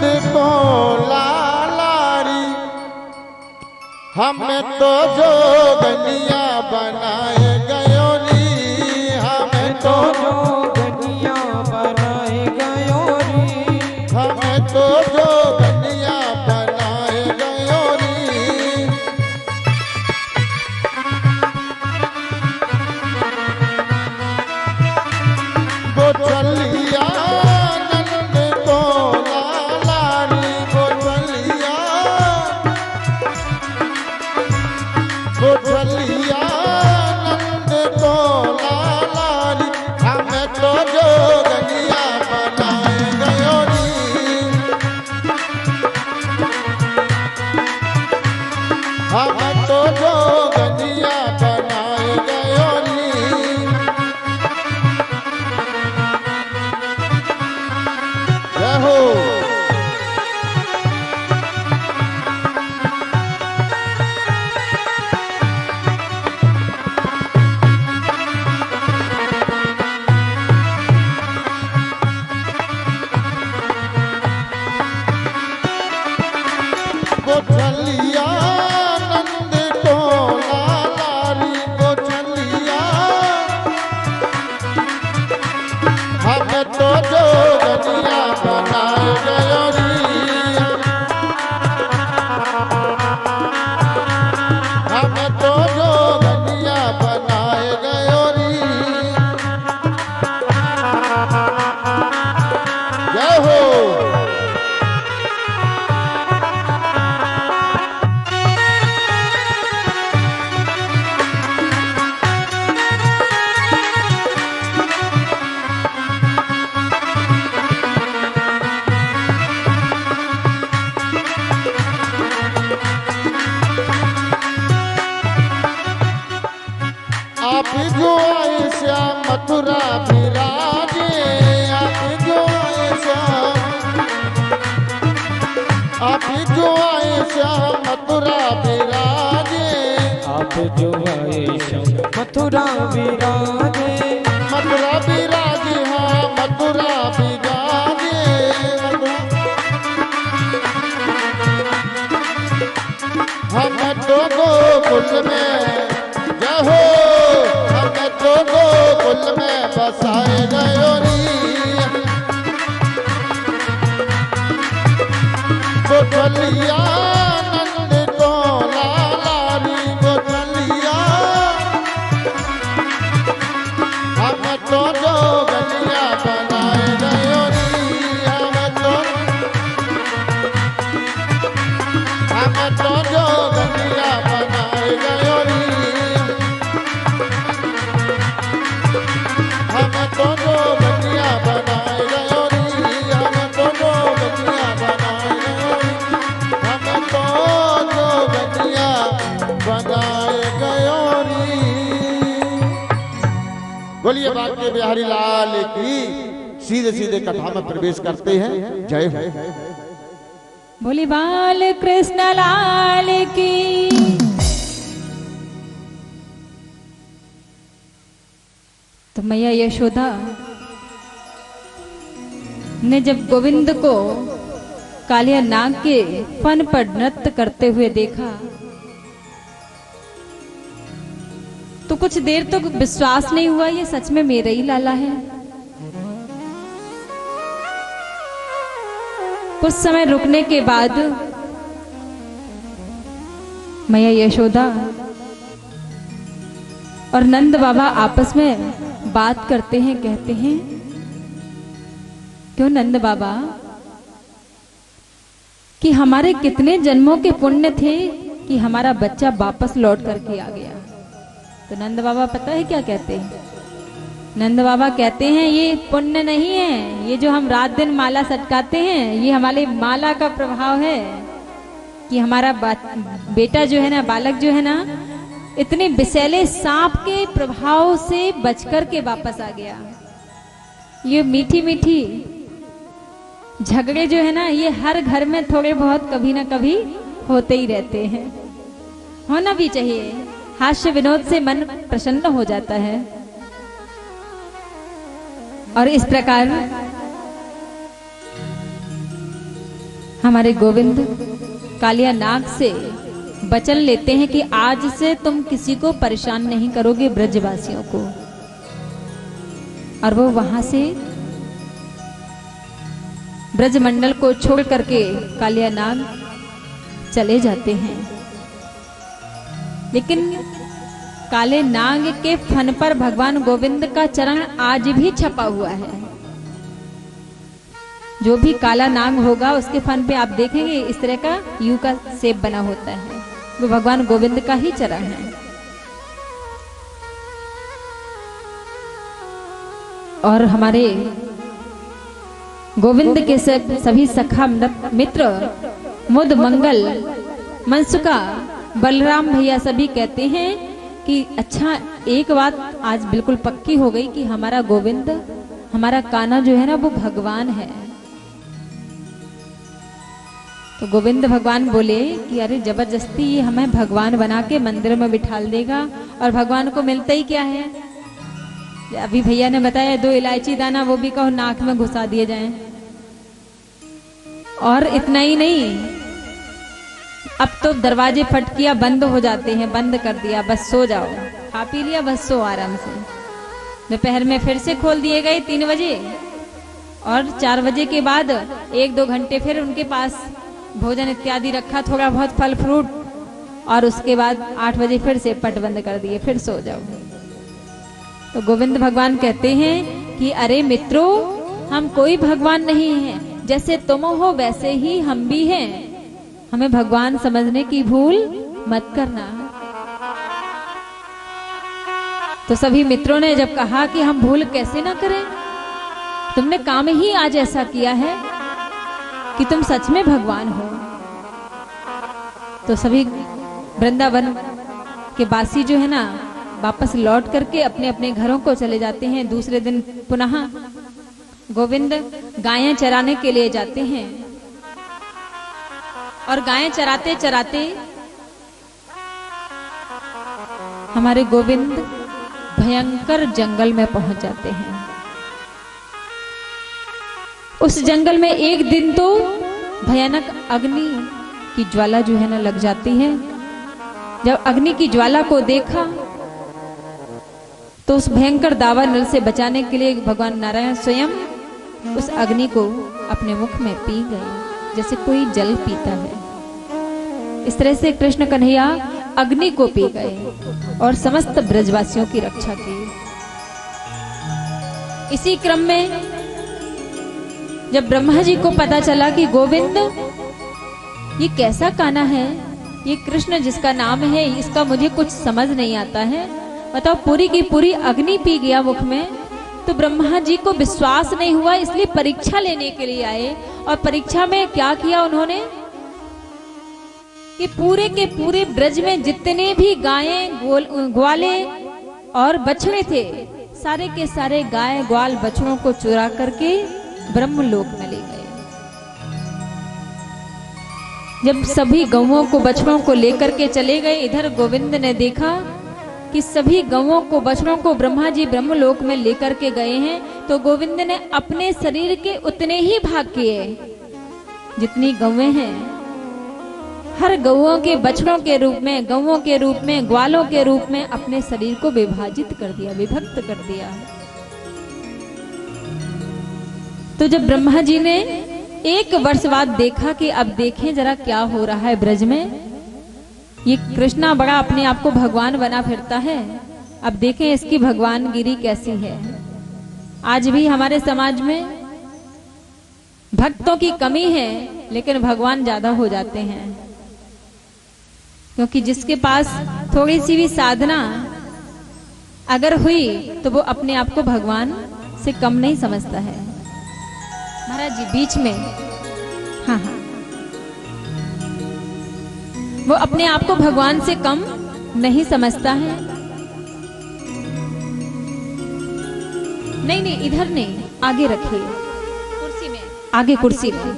नंद को लालारी, हमें तो जोगनिया बनाए गयो री, हमें तो जोगनिया बनाए गयो री, हमें तो जोगनिया बनाए गयो री। गोचलिया नंद को लालारी, गोचलिया गोचलिया नंद को लालारी, हमें तो जोगनिया बनाए गयो री, हमें तो जोगनिया बनाए गयो री। जय हो। गोचलिया नंद को लालारी, गोचलिया हमें तो जोगनिया बनाए गयो री, हमें तो जोगनिया बनाए गयो री। जय हो। आप जो आए श्याम मथुरा विराजे, आप जो आए श्याम, आप जो आए श्याम मथुरा विराजे, आप जो आए श्याम मथुरा विराजे, मथुरा विराजे, हाँ मथुरा विराजे, हमें तो गोकुल में, जय हो, हमें तो गोकुल में बसाए गयो री। गोचलिया नंद को लालारी, गोचलिया हमें तो जोगनिया बनाए गयो री, हमें तो जोगनिया बनाए गयो री, हमें तो जोगनिया बनाए गयो री, हमें तो जोगनिया बनाए गयो री, हमें तो जोगनिया बनाए गयो री। बोलिए बाके बिहारी लाल की। सीधे सीधे कथा में प्रवेश करते हैं। जय हो। बोली बाल कृष्ण लाल की। तो मैया यशोदा ने जब गोविंद को कालिया नाग के फन पर नृत्य करते हुए देखा तो कुछ देर तो विश्वास नहीं हुआ ये सच में मेरा ही लाला है। कुछ समय रुकने के बाद मैया यशोदा और नंद बाबा आपस में बात करते हैं, कहते हैं क्यों नंद बाबा कि हमारे कितने जन्मों के पुण्य थे कि हमारा बच्चा वापस लौट करके आ गया। तो नंद बाबा पता है क्या कहते हैं? नंद बाबा कहते हैं ये पुण्य नहीं है, ये जो हम रात दिन माला सटकाते हैं ये हमारे माला का प्रभाव है कि हमारा बेटा जो है ना, बालक जो है ना, इतने विषैले सांप के प्रभाव से बचकर के वापस आ गया। ये मीठी मीठी झगड़े जो है ना ये हर घर में थोड़े बहुत कभी ना कभी होते ही रहते हैं, होना भी चाहिए। हास्य विनोद से मन प्रसन्न हो जाता है। और इस प्रकार हमारे गोविंद कालिया नाग से वचन लेते हैं कि आज से तुम किसी को परेशान नहीं करोगे, ब्रजवासियों को। और वो वहां से ब्रजमंडल को छोड़ करके कालिया नाग चले जाते हैं। लेकिन काले नाग के फन पर भगवान गोविंद का चरण आज भी छपा हुआ है। जो भी काला नाग होगा उसके फन पे आप देखेंगे इस तरह का यू का शेप बना होता है, वो भगवान गोविंद का ही चरण है। और हमारे गोविंद के सभी सखा मित्र मुद मंगल मनसुका बलराम भैया सभी कहते हैं कि अच्छा एक बात आज बिल्कुल पक्की हो गई कि हमारा गोविंद, हमारा कान्हा जो है ना वो भगवान है। तो गोविंद भगवान बोले कि अरे जबरदस्ती ये हमें भगवान बना के मंदिर में बिठाल देगा, और भगवान को मिलता ही क्या है। अभी भैया ने बताया 2 इलायची दाना वो भी कहो नाक में घुसा दिए जाएं। और इतना ही नहीं, अब तो दरवाजे फटकिया बंद हो जाते हैं, बंद कर दिया, बस सो जाओ, खा पी लिया, बस सो आराम से। दोपहर में फिर से खोल दिए गए 3 बजे, और 4 बजे के बाद 1-2 घंटे फिर उनके पास भोजन इत्यादि रखा, थोड़ा बहुत फल फ्रूट, और उसके बाद 8 बजे फिर से पट बंद कर दिए, फिर सो जाओ। तो गोविंद भगवान कहते हैं कि अरे मित्रों, हम कोई भगवान नहीं हैं, जैसे तुम हो वैसे ही हम भी हैं, हमें भगवान समझने की भूल मत करना। तो सभी मित्रों ने जब कहा कि हम भूल कैसे ना करें, तुमने काम ही आज ऐसा किया है कि तुम सच में भगवान हो। तो सभी वृंदावन के वासी जो है ना वापस लौट करके अपने अपने घरों को चले जाते हैं। दूसरे दिन पुनः गोविंद गायें चराने के लिए जाते हैं, और गायें चराते चराते हमारे गोविंद भयंकर जंगल में पहुंच जाते हैं। उस जंगल में एक दिन तो भयानक अग्नि की ज्वाला जो है ना लग जाती है। जब अग्नि की ज्वाला को देखा तो उस भयंकर दावानल से बचाने के लिए भगवान नारायण स्वयं उस अग्नि को अपने मुख में पी गए, जैसे कोई जल पीता है। इस तरह से कृष्ण कन्हैया अग्नि को पी गए और समस्त ब्रजवासियों की रक्षा की। इसी क्रम में जब ब्रह्मा जी को पता चला कि गोविंद ये कैसा कान्हा है, ये कृष्ण जिसका नाम है, इसका मुझे कुछ समझ नहीं आता है, बताओ पूरी की पूरी अग्नि पी गया मुख में, तो ब्रह्मा जी को विश्वास नहीं हुआ, इसलिए परीक्षा लेने के लिए आए। और परीक्षा में क्या किया उन्होंने कि पूरे के पूरे ब्रज में जितने भी गायें ग्वाले और बछड़े थे, सारे के सारे गाय ग्वाल बछड़ों को चुरा करके ब्रह्मलोक में ले गए। जब सभी गौओं को बछड़ों को लेकर के चले गए, इधर गोविंद ने देखा कि सभी गौओं को बछड़ों को ब्रह्मा जी ब्रह्मलोक में लेकर के गए हैं, तो गोविंद ने अपने शरीर के उतने ही भाग किए जितनी गौएं हैं। हर गौओं के बछड़ों के रूप में, गौओं के रूप में, ग्वालों के रूप में अपने शरीर को विभाजित कर दिया, विभक्त कर दिया। तो जब ब्रह्मा जी ने 1 वर्ष बाद देखा कि अब देखें जरा क्या हो रहा है ब्रज में, ये कृष्णा बड़ा अपने आप को भगवान बना फिरता है, अब देखें इसकी भगवान गिरी कैसी है। आज भी हमारे समाज में भक्तों की कमी है, लेकिन भगवान ज्यादा हो जाते हैं, क्योंकि जिसके पास थोड़ी सी भी साधना अगर हुई तो वो अपने आप को भगवान से कम नहीं समझता है। महाराज जी बीच में, हाँ हाँ, वो अपने आप को भगवान से कम नहीं समझता है। नहीं नहीं, इधर नहीं, आगे रखिए, कुर्सी में, आगे कुर्सी में।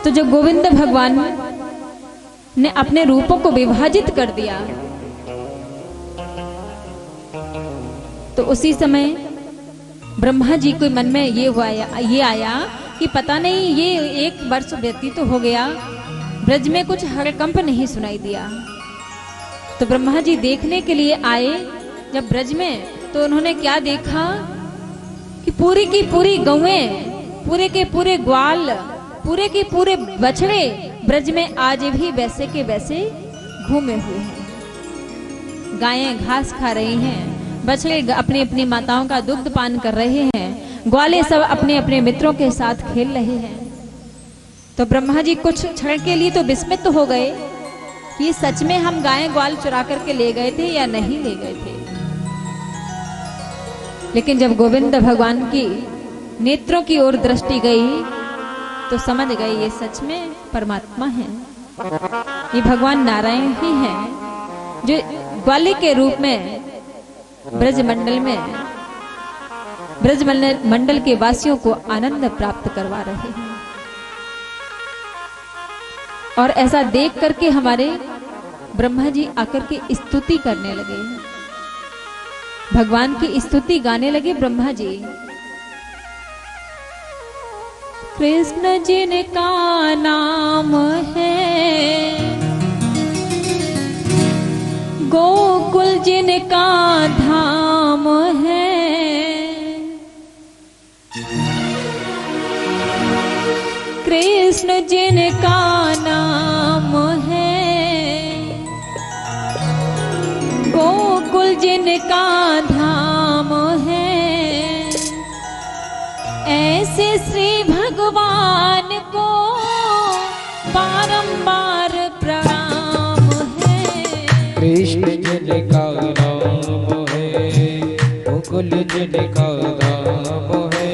तो जो गोविंद भगवान ने अपने रूपों को विभाजित कर दिया, तो उसी समय ब्रह्मा जी के मन में ये आया कि पता नहीं ये 1 वर्ष व्यतीत तो हो गया, ब्रज में कुछ हड़कंप नहीं सुनाई दिया। तो ब्रह्मा जी देखने के लिए आए जब ब्रज में, तो उन्होंने क्या देखा कि पूरी की पूरी गौएं, पूरे के पूरे ग्वाल, पूरे के पूरे बछड़े ब्रज में आज भी वैसे के वैसे घूमे हुए हैं। गायें घास खा रही हैं, बछड़े अपनी अपनी माताओं का दुग्ध पान कर रहे हैं, ग्वाले सब अपने अपने मित्रों के साथ खेल रहे हैं। तो ब्रह्मा जी कुछ क्षण के लिए तो विस्मित हो गए कि सच में हम गायें ग्वाल चुरा करके ले गए थे या नहीं ले गए थे। लेकिन जब गोविंद भगवान की नेत्रों की ओर दृष्टि गई तो समझ गए ये सच में परमात्मा हैं, ये भगवान नारायण ही हैं जो ग्वाले के रूप में ब्रज मंडल के वासियों को आनंद प्राप्त करवा रहे हैं। और ऐसा देख करके हमारे ब्रह्मा जी आकर के स्तुति करने लगे, भगवान की स्तुति गाने लगे ब्रह्मा जी। कृष्ण जिनका नाम है, गोकुल जिनका धाम है, कृष्ण जिनका नाम है, गोकुल जिनका धाम है, ऐसे श्री भगवान को बारंबार प्रणाम है। कृष्ण जिनका नाम है, गोकुल जिनका धाम है,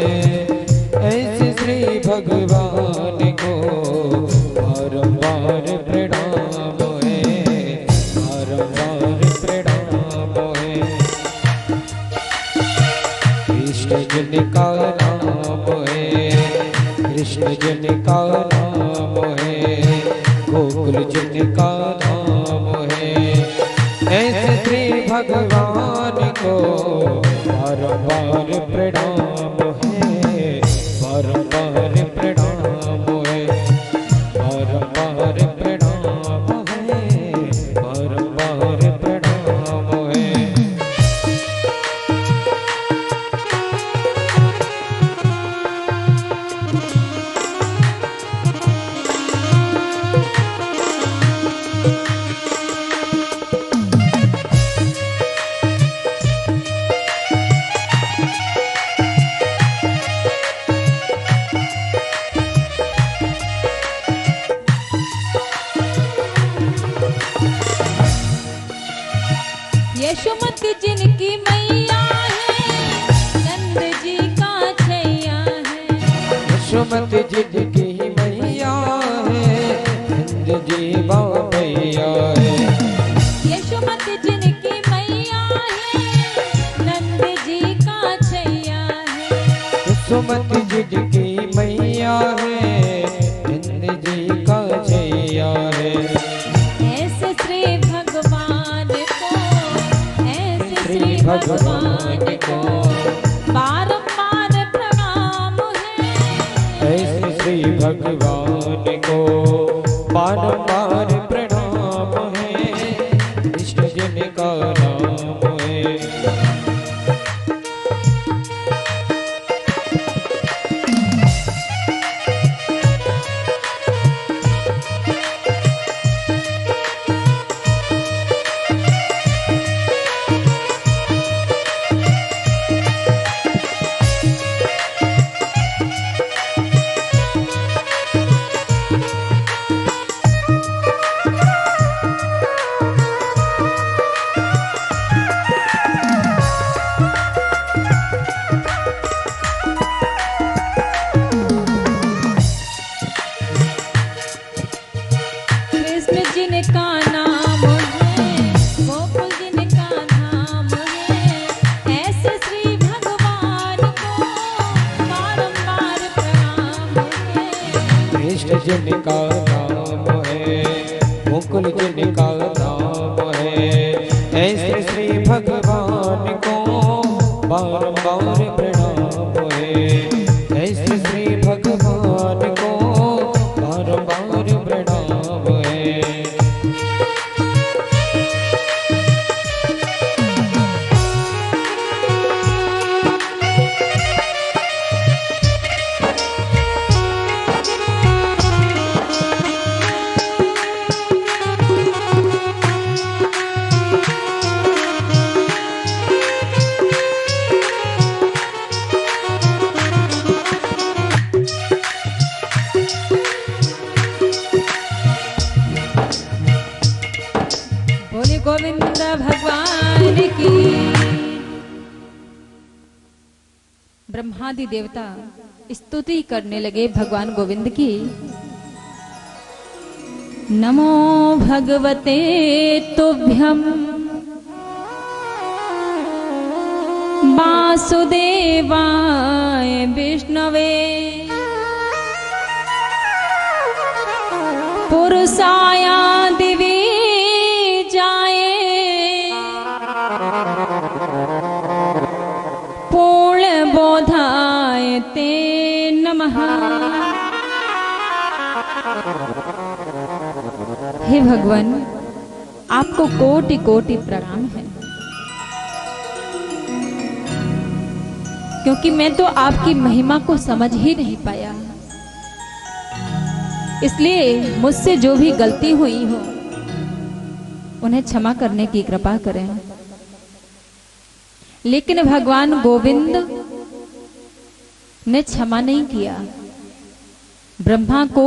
ऐसे श्री भगवान को बारंबार प्रणाम है, बारंबार प्रणाम है। कृष्ण जिनका नाम है, कृष्ण जिनका नाम है, गोकुल जिनका धाम है, ऐसे श्री भगवान को बारंबार प्रणाम है, बारंबार प्रणाम है, बारंबार प्रणाम है, बारंबार प्रणाम है। यशोमती जिनकी मैया है, नंद जी का छैया है। यशोमती जिनकी मैया है, नंद जी बाबैया है। यशोमती जिनकी मैया है, नंद जी का छैया है। यशोमती जिनकी मैया है, नंद जी का छैया है। ऐसे श्री भगवान को, ऐसे श्री भगवान को बारंबार प्रणाम है। ऐसे श्री भगवान को बारंबार प्रणाम है, कृष्ण जिनका नाम है। कृष्ण जिनका नाम है, गोकुल जिनका धाम है, ऐसे श्री भगवान को बारंबार प्रणाम है। कृष्ण जिनका नाम है, गोकुल जिनका धाम है, ऐसे श्री भगवान को बारंबार प्रणाम गोविंद की। ब्रह्मादि देवता स्तुति करने लगे भगवान गोविंद की। नमो भगवते तुभ्यं वासुदेवाय विष्णवे पुरुषाय दिवे जाए पूर्ण बोधाय ते नमः। हे भगवान, आपको कोटि कोटि प्रणाम है, क्योंकि मैं तो आपकी महिमा को समझ ही नहीं पाया। इसलिए मुझसे जो भी गलती हुई हो उन्हें क्षमा करने की कृपा करें। लेकिन भगवान गोविंद ने क्षमा नहीं किया। ब्रह्मा को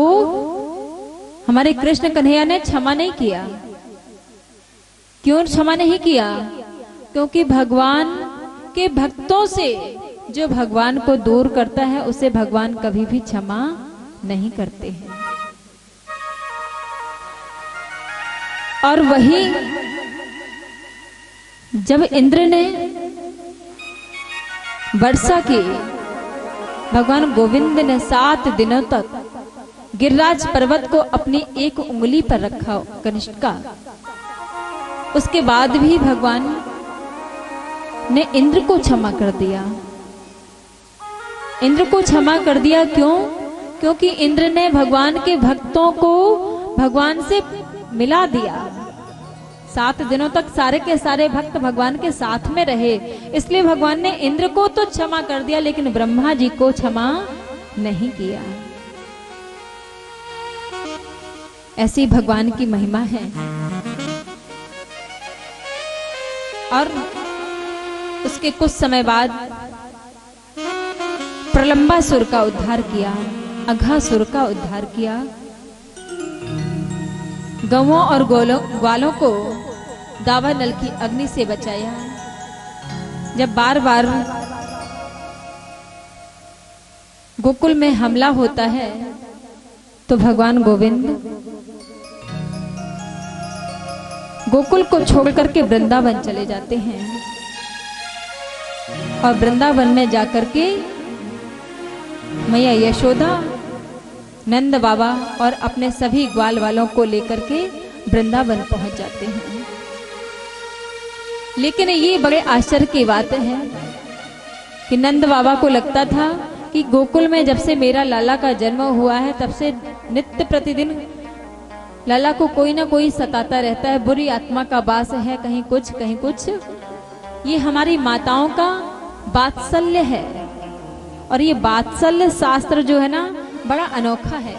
हमारे कृष्ण कन्हैया ने क्षमा नहीं किया। क्यों क्षमा नहीं किया? क्योंकि भगवान के भक्तों से जो भगवान को दूर करता है उसे भगवान कभी भी क्षमा नहीं करते हैं। और वही जब इंद्र ने वर्षा की, भगवान गोविंद ने 7 दिनों तक गिरिराज पर्वत को अपनी एक उंगली पर रखा, कनिष्ठिका। उसके बाद भी भगवान ने इंद्र को क्षमा कर दिया। इंद्र को क्षमा कर दिया क्यों? क्योंकि इंद्र ने भगवान के भक्तों को भगवान से मिला दिया। 7 दिनों तक सारे के सारे भक्त भगवान के साथ में रहे, इसलिए भगवान ने इंद्र को तो क्षमा कर दिया, लेकिन ब्रह्मा जी को क्षमा नहीं किया। ऐसी भगवान की महिमा है। और उसके कुछ समय बाद प्रलंबासुर का उद्धार किया, अघासुर का उद्धार किया। गौओं और ग्वालों को दावानल की अग्नि से बचाया। जब बार बार गोकुल में हमला होता है तो भगवान गोविंद गोकुल को छोड़ करके वृंदावन चले जाते हैं और वृंदावन में जाकर के मैया यशोदा, नंद बाबा और अपने सभी ग्वाल वालों को लेकर के वृंदावन पहुंच जाते हैं। लेकिन ये बड़े आश्चर्य की बात है कि नंद बाबा को लगता था कि गोकुल में जब से मेरा लाला का जन्म हुआ है तब से नित्य प्रतिदिन लाला को कोई ना कोई सताता रहता है, बुरी आत्मा का वास है, कहीं कुछ कहीं कुछ। ये हमारी माताओं का वात्सल्य है। और ये वात्सल्य शास्त्र जो है ना बड़ा अनोखा है।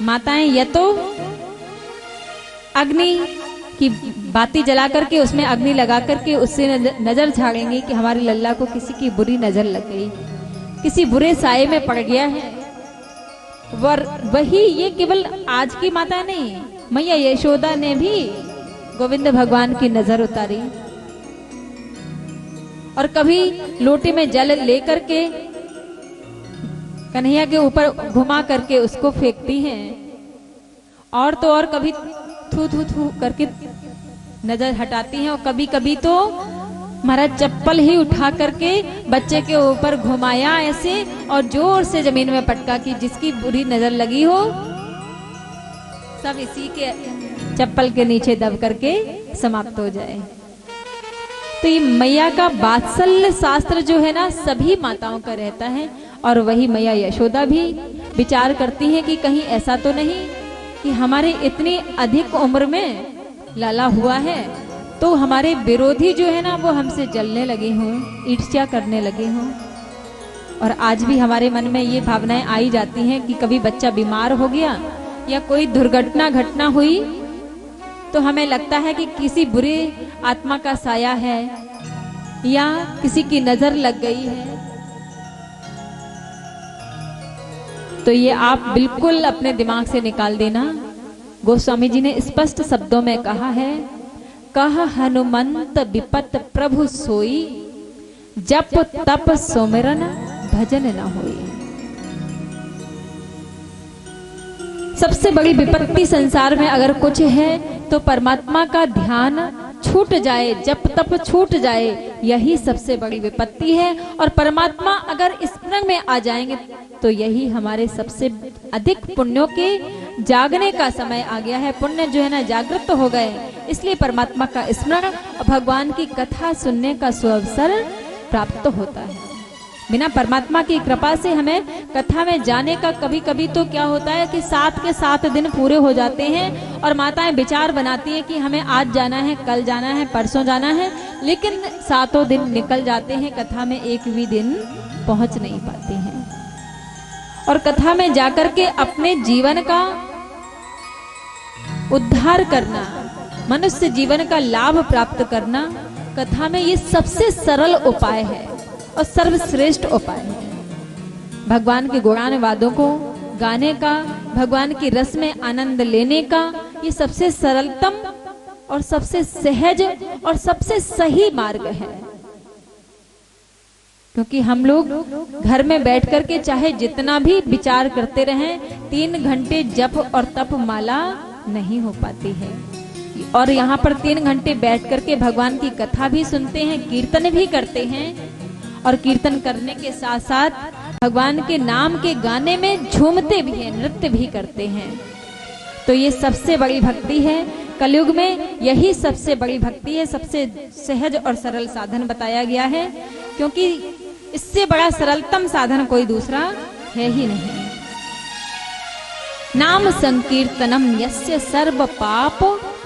माताएं या तो अग्नि की बाती जला करके उसमें अग्नि लगा करके उससे नजर झाड़ेंगी कि हमारे लल्ला को किसी की बुरी नजर लग गई, किसी बुरे साये में पड़ गया है। वही ये केवल आज की माता नहीं, मैया यशोदा ने भी गोविंद भगवान की नजर उतारी और कभी लोटे में जल लेकर के कन्हैया के ऊपर घुमा करके उसको फेंकती हैं। और तो और कभी थू थू थू करके नजर हटाती हैं और कभी कभी तो महाराज चप्पल ही उठा करके बच्चे के ऊपर घुमाया ऐसे और जोर से जमीन में पटका कि जिसकी बुरी नजर लगी हो सब इसी के चप्पल के नीचे दब करके समाप्त हो जाए। तो ये मैया का वात्सल्य शास्त्र जो है ना सभी माताओं का रहता है। और वही मैया यशोदा भी विचार करती हैं कि कहीं ऐसा तो नहीं कि हमारे इतनी अधिक उम्र में लाला हुआ है तो हमारे विरोधी जो है ना वो हमसे जलने लगे हों, ईर्ष्या करने लगे हों। और आज भी हमारे मन में ये भावनाएं आई जाती हैं कि कभी बच्चा बीमार हो गया या कोई दुर्घटना घटना हुई तो हमें लगता है कि किसी बुरे आत्मा का साया है या किसी की नजर लग गई है। तो ये आप बिल्कुल अपने दिमाग से निकाल देना। गोस्वामी जी ने स्पष्ट शब्दों में कहा है, कह हनुमंत विपत प्रभु सोई, जप तप सुमिरन भजन न होई। सबसे बड़ी विपत्ति संसार में अगर कुछ है तो परमात्मा का ध्यान छूट जाए, जप तप छूट जाए, यही सबसे बड़ी विपत्ति है। और परमात्मा अगर स्मरण में आ जाएंगे तो यही हमारे सबसे अधिक पुण्यों के जागने का समय आ गया है। पुण्य जो है ना जागृत हो गए, इसलिए परमात्मा का स्मरण और भगवान की कथा सुनने का सुअवसर प्राप्त होता है। बिना परमात्मा की कृपा से हमें कथा में जाने का कभी कभी तो क्या होता है कि 7 के 7 दिन पूरे हो जाते हैं और माताएं विचार बनाती हैं कि हमें आज जाना है, कल जाना है, परसों जाना है, लेकिन 7 दिन निकल जाते हैं, कथा में एक भी दिन पहुंच नहीं पाती हैं। और कथा में जाकर के अपने जीवन का उद्धार करना, मनुष्य जीवन का लाभ प्राप्त करना, कथा में ये सबसे सरल उपाय है और सर्वश्रेष्ठ उपाय है। भगवान के गुणानुवादों को गाने का, भगवान की रस में आनंद लेने का ये सबसे सरलतम और सबसे सहज और सबसे सही मार्ग है। क्योंकि हम लोग घर में बैठ करके चाहे जितना भी विचार करते रहें, 3 घंटे जप और तप माला नहीं हो पाती है। और यहाँ पर 3 घंटे बैठ करके भगवान की कथा भी सुनते हैं, कीर्तन भी करते हैं, और कीर्तन करने के साथ साथ भगवान के नाम के गाने में झूमते भी हैं, नृत्य भी करते हैं। तो ये सबसे बड़ी भक्ति है। कलयुग में यही सबसे बड़ी भक्ति है, सबसे सहज और सरल साधन बताया गया है, क्योंकि इससे बड़ा सरलतम साधन कोई दूसरा है ही नहीं। नाम संकीर्तनम यस्य सर्व पाप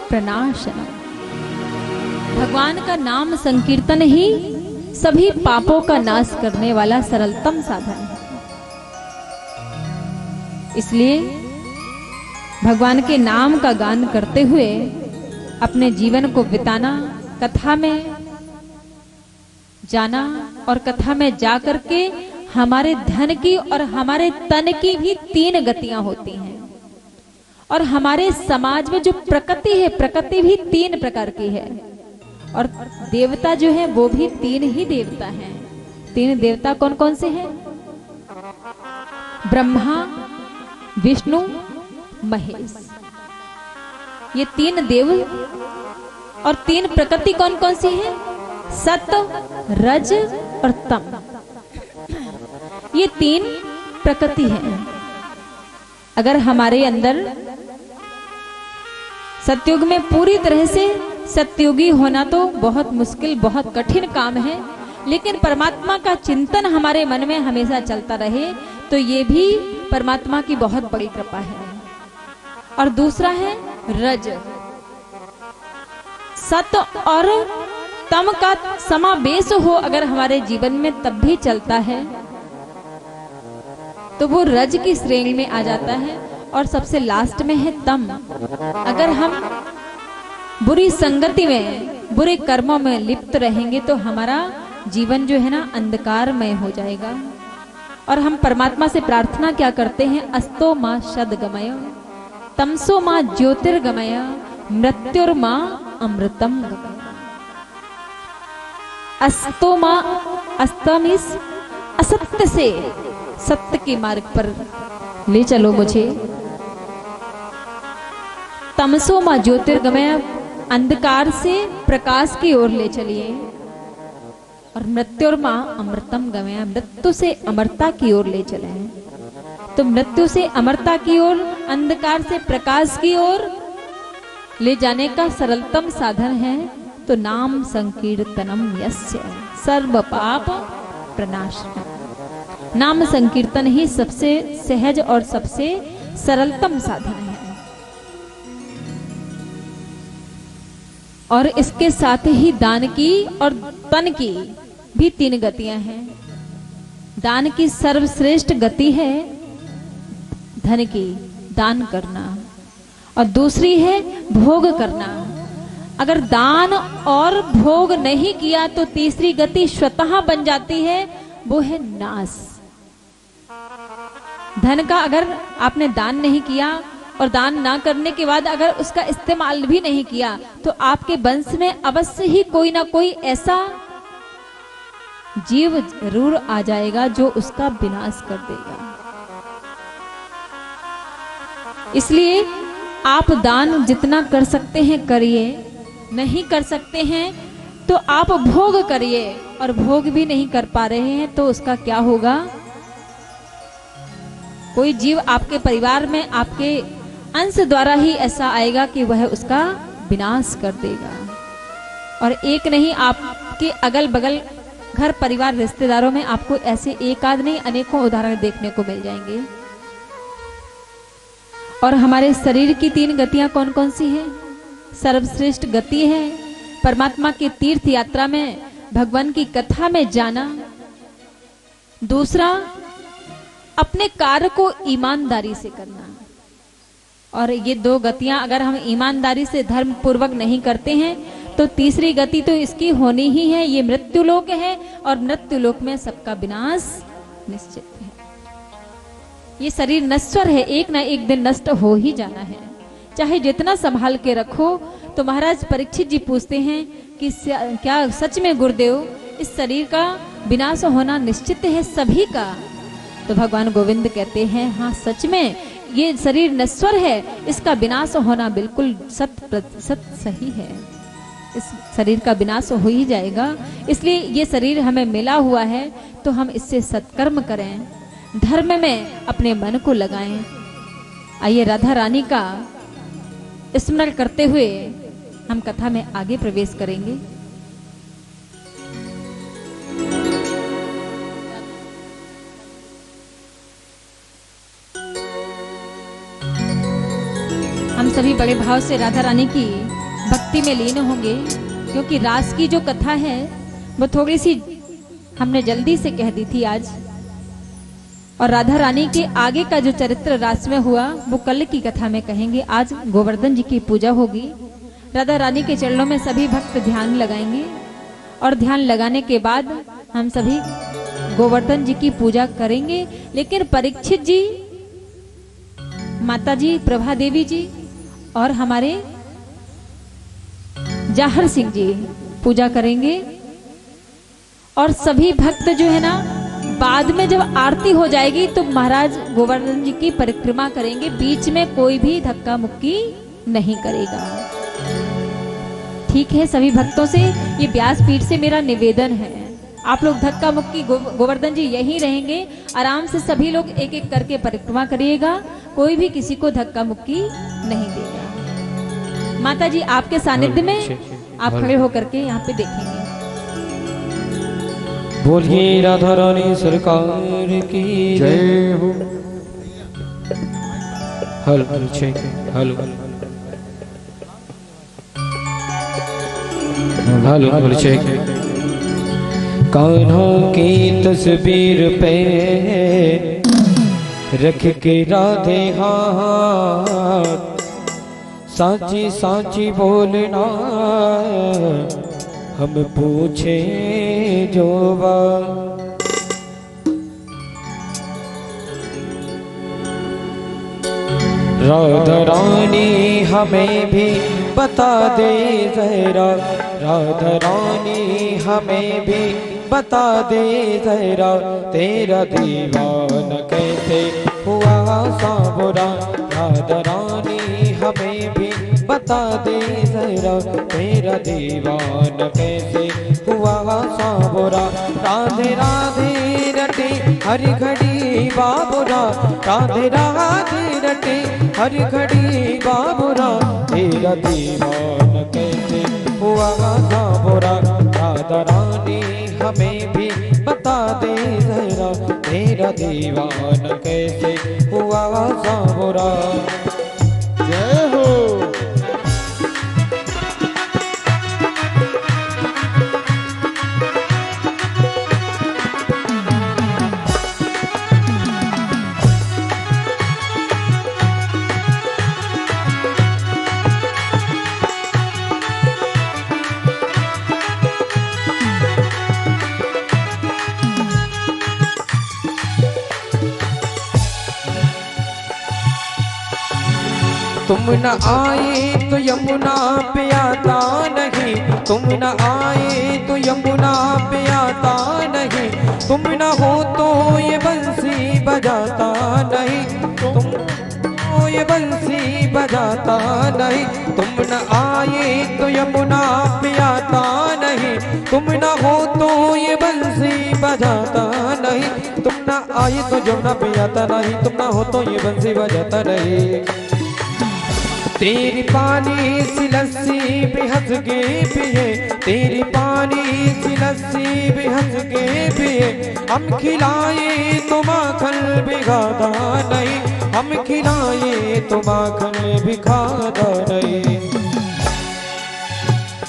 प्रणाशनम। भगवान का नाम संकीर्तन ही सभी पापों का नाश करने वाला सरलतम साधन है। इसलिए भगवान के नाम का गान करते हुए अपने जीवन को बिताना, कथा में जाना और कथा में जा करके हमारे धन की और हमारे तन की भी 3 गतियां होती हैं। और हमारे समाज में जो प्रकृति है, प्रकृति भी 3 प्रकार की है। और देवता जो है वो भी 3 ही देवता हैं। 3 देवता कौन कौन से हैं? ब्रह्मा, विष्णु, महेश। ये 3 देव। और 3 प्रकृति कौन कौन सी है? सत, रज और तम। ये 3 प्रकृति है। अगर हमारे अंदर सतयुग में पूरी तरह से सतयुगी होना तो बहुत मुश्किल, बहुत कठिन काम है, लेकिन परमात्मा का चिंतन हमारे मन में हमेशा चलता रहे तो ये भी परमात्मा की बहुत बड़ी कृपा है। और दूसरा है रज। सत और तम का समावेश हो अगर हमारे जीवन में तब भी चलता है तो वो रज की श्रेणी में आ जाता है। और सबसे लास्ट में है तम। अगर हम बुरी संगति में, बुरे कर्मों में लिप्त रहेंगे तो हमारा जीवन जो है ना अंधकारमय हो जाएगा। और हम परमात्मा से प्रार्थना क्या करते हैं? अस्तो मां सद्गमय, तमसो मां ज्योतिर्गमय, मृत्युर्मां अमृतम गमय। अस्तो मां, अस्तम इस असत्य से सत्य के मार्ग पर ले चलो मुझे। तमसो मां ज्योतिर्गमय, अंधकार से प्रकाश की ओर ले चलिए। और मृत्युर्मां अमृतम गमय, मृत्यु से अमरता की ओर ले चले। तो मृत्यु से अमरता की ओर, अंधकार से प्रकाश की ओर ले जाने का सरलतम साधन है तो नाम संकीर्तनम यस्य सर्व पाप प्रणाशनम। नाम संकीर्तन ही सबसे सहज और सबसे सरलतम साधन है। और इसके साथ ही दान की और तन की भी 3 गतियां हैं। दान की सर्वश्रेष्ठ गति है धन की, दान करना, और दूसरी है भोग करना। अगर दान और भोग नहीं किया तो तीसरी गति स्वतः बन जाती है, वो है नाश। धन का अगर आपने दान नहीं किया और दान ना करने के बाद अगर उसका इस्तेमाल भी नहीं किया तो आपके वंश में अवश्य ही कोई ना कोई ऐसा जीव जरूर आ जाएगा जो उसका विनाश कर देगा। इसलिए आप दान जितना कर सकते हैं करिए, नहीं कर सकते हैं तो आप भोग करिए, और भोग भी नहीं कर पा रहे हैं तो उसका क्या होगा? कोई जीव आपके परिवार में आपके अंश द्वारा ही ऐसा आएगा कि वह उसका विनाश कर देगा। और एक नहीं, आपके अगल बगल घर परिवार रिश्तेदारों में आपको ऐसे एक आध नहीं अनेकों उदाहरण देखने को मिल जाएंगे। और हमारे शरीर की 3 गतियां कौन कौन सी हैं? सर्वश्रेष्ठ गति है परमात्मा की तीर्थ यात्रा में भगवान की कथा में जाना। दूसरा, अपने कार्य को ईमानदारी से करना। और ये 2 गतियां अगर हम ईमानदारी से धर्म पूर्वक नहीं करते हैं तो तीसरी गति तो इसकी होनी ही है, ये मृत्यु लोक है, और मृत्यु लोक में सबका विनाश निश्चित है। ये शरीर नश्वर है, एक ना एक दिन नष्ट हो ही जाना है, चाहे जितना संभाल के रखो। तो महाराज परीक्षित जी पूछते हैं कि क्या सच में गुरुदेव इस शरीर का विनाश होना निश्चित है सभी का? तो भगवान गोविंद कहते हैं हाँ सच में ये शरीर नश्वर है, इसका विनाश होना बिल्कुल 100% सही है। इस शरीर का विनाश हो ही जाएगा। इसलिए ये शरीर हमें मिला हुआ है तो हम इससे सत्कर्म करें, धर्म में अपने मन को लगाएं। आइए राधा रानी का स्मरण करते हुए हम कथा में आगे प्रवेश करेंगे। हम सभी बड़े भाव से राधा रानी की भक्ति में लीन होंगे, क्योंकि रास की जो कथा है वो थोड़ी सी हमने जल्दी से कह दी थी आज, और राधा रानी के आगे का जो चरित्र रास में हुआ वो कल की कथा में कहेंगे। आज गोवर्धन जी की पूजा होगी, राधा रानी के चरणों में सभी भक्त ध्यान लगाएंगे, और ध्यान लगाने के बाद हम सभी गोवर्धन जी की पूजा करेंगे। लेकिन परीक्षित जी, माता जी प्रभा देवी जी और हमारे जाहर सिंह जी पूजा करेंगे, और सभी भक्त जो है ना बाद में जब आरती हो जाएगी तो महाराज गोवर्धन जी की परिक्रमा करेंगे। बीच में कोई भी धक्का मुक्की नहीं करेगा, ठीक है? सभी भक्तों से ये व्यासपीठ से मेरा निवेदन है, आप लोग धक्का मुक्की गोवर्धन जी यहीं रहेंगे, आराम से सभी लोग एक एक करके परिक्रमा करिएगा, कोई भी किसी को धक्का मुक्की नहीं देगा। माता जी आपके सानिध्य में आप खड़े होकर के यहाँ पे देखेंगे। बोलिए राधा रानी सरकार की जय हो। हल हल छे हल हल हल छे। कान्हा की तस्वीर पे रख के राधे हाथ, साची साची बोलना हम पूछे जो बात। राधा रानी हमें भी बता दे जरा, राधा रानी हमें भी बता दे जरा, तेरा दीवाना कैसे हुआ साबुरा। राधा रानी हमें भी बता दे जरा, तेरा दीवाना कैसे हुआ साबुरा। राधे राधे रटे हर घड़ी बाबुरा, राधे राधे रटे हर घड़ी बाबुरा, तेरा दीवाना कैसे हुआ साबुरा। राधा रानी हमें भी बता दे जरा, तेरा दीवाना कैसे हुआ साबुरा। जय हो। तुम न आए तो यमुना पे आता नहीं, तुम न आए तो यमुना पे आता नहीं, तुम न हो तो ये बंसी बजाता नहीं, तुम ये बंसी बजाता नहीं, तुम न आए तो यमुना पे आता नहीं, तुम न हो तो ये बंसी बजाता नहीं, तुम न आए तो यमुना पे आता नहीं, तुम न हो तो ये बंसी बजाता नहीं। तेरी पानी सी लस्सी भी हंस के पिए, तेरी पानी सी लस्सी भी हंस के पिए, हम खिलाए तो माखन भी खाता नहीं, हम खिलाए तो माखन भी खाता नहीं।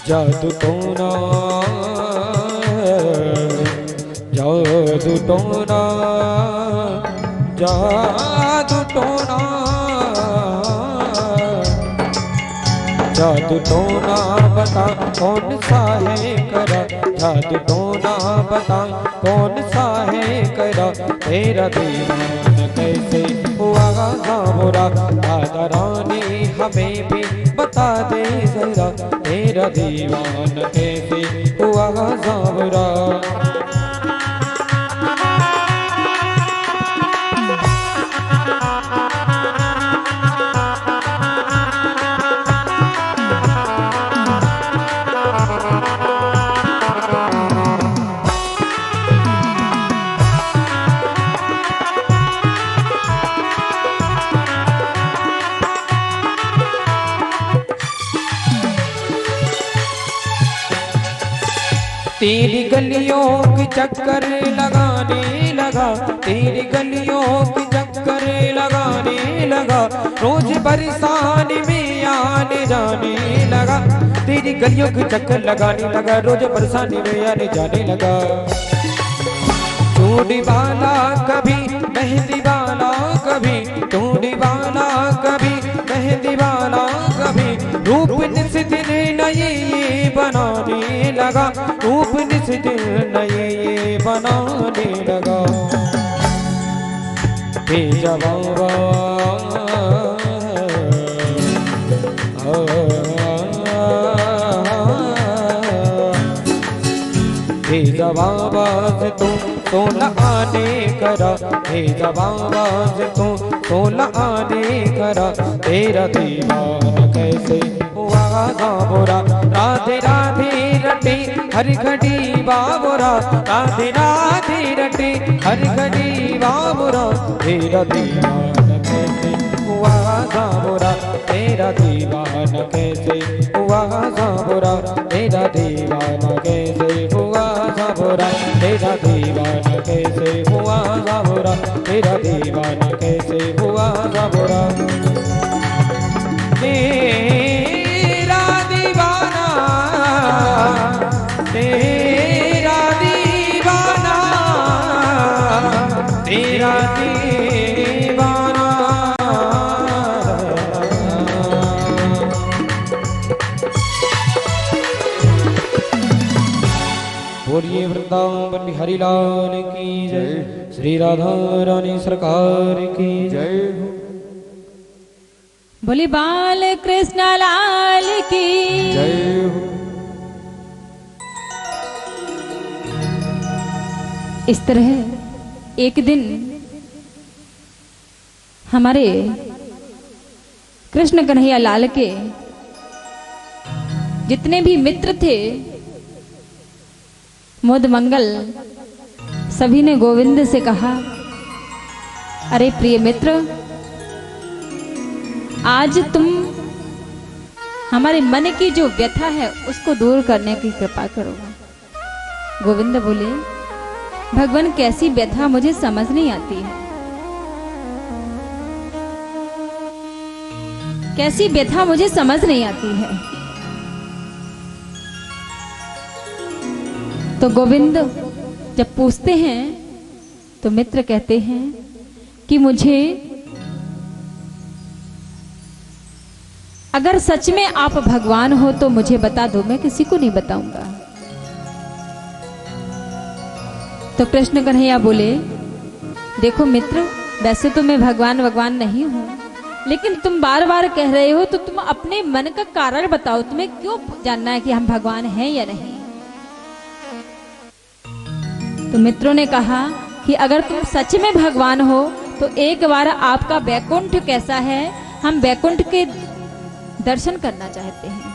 जादू टोना जादू टोना जादू टोना जादू टोना बता कौन सा है करा, जादू टोना बता कौन सा है करा, तेरा दीवान कैसे हुआ सावरा, राधा रानी हमें भी बता दे जरा, तेरा दीवान कैसे हुआ सावरा। तेरी गलियों की चक्कर लगाने लगा, तेरी गलियों की चक्कर लगाने लगा, रोज बरसाने में आने जाने लगा, तेरी गलियों की चक्कर लगाने लगा, रोज बरसाने में आने जाने लगा। चूड़ी वाला कभी मेहंदी वाला कभी, चूड़ी वाला कभी मेहंदी वाला कभी, रूप निस दिन नए ये बनाने लगा, रूप निस दिन नए ये बनाने लगा। बेजवाबा बेजवाब तुम तो न आने करा, बेजवाब तुम तो न आने करा, तेरा दीवान कैसे हुआ बाबोरा, राधे राधे रटे हर घड़ी बाबोरा, राधे राधे रटे हर घड़ी बाबोरा, तेरा दीवान कैसे हुआ बाबोरा, तेरा दीवान कैसे हुआ बाबोरा, तेरा दीवान कैसे हुआ बाबोरा, तेरा दीवान कैसे हुआ बाबोरा, तेरा दीवान कैसे हुआ बाबोरा। तेरा दीवाना तेरा दीवाना तेरा दीवाना। बोलिए वृंदावन बिहारी लाल की जय, श्री राधा रानी सरकार की जय। बोली बाल कृष्ण लाल की जय हो। इस तरह एक दिन हमारे कृष्ण कन्हैया लाल के जितने भी मित्र थे मोद मंगल, सभी ने गोविंद से कहा, अरे प्रिय मित्र, आज तुम हमारे मन की जो व्यथा है उसको दूर करने की कृपा करो। गोविंद बोले, भगवान कैसी व्यथा मुझे समझ नहीं आती है, कैसी व्यथा मुझे समझ नहीं आती है। तो गोविंद जब पूछते हैं तो मित्र कहते हैं कि मुझे अगर सच में आप भगवान हो तो मुझे बता दो, मैं किसी को नहीं बताऊंगा। तो कृष्ण कन्हैया बोले, देखो मित्र, वैसे तो मैं भगवान नहीं हूं, लेकिन तुम बार बार कह रहे हो, तो तुम अपने मन का कारण बताओ, तुम्हें क्यों जानना है कि हम भगवान हैं या नहीं। तो मित्रों ने कहा कि अगर तुम सच में भगवान हो तो एक बार आपका वैकुंठ कैसा है, हम वैकुंठ के दर्शन करना चाहते हैं।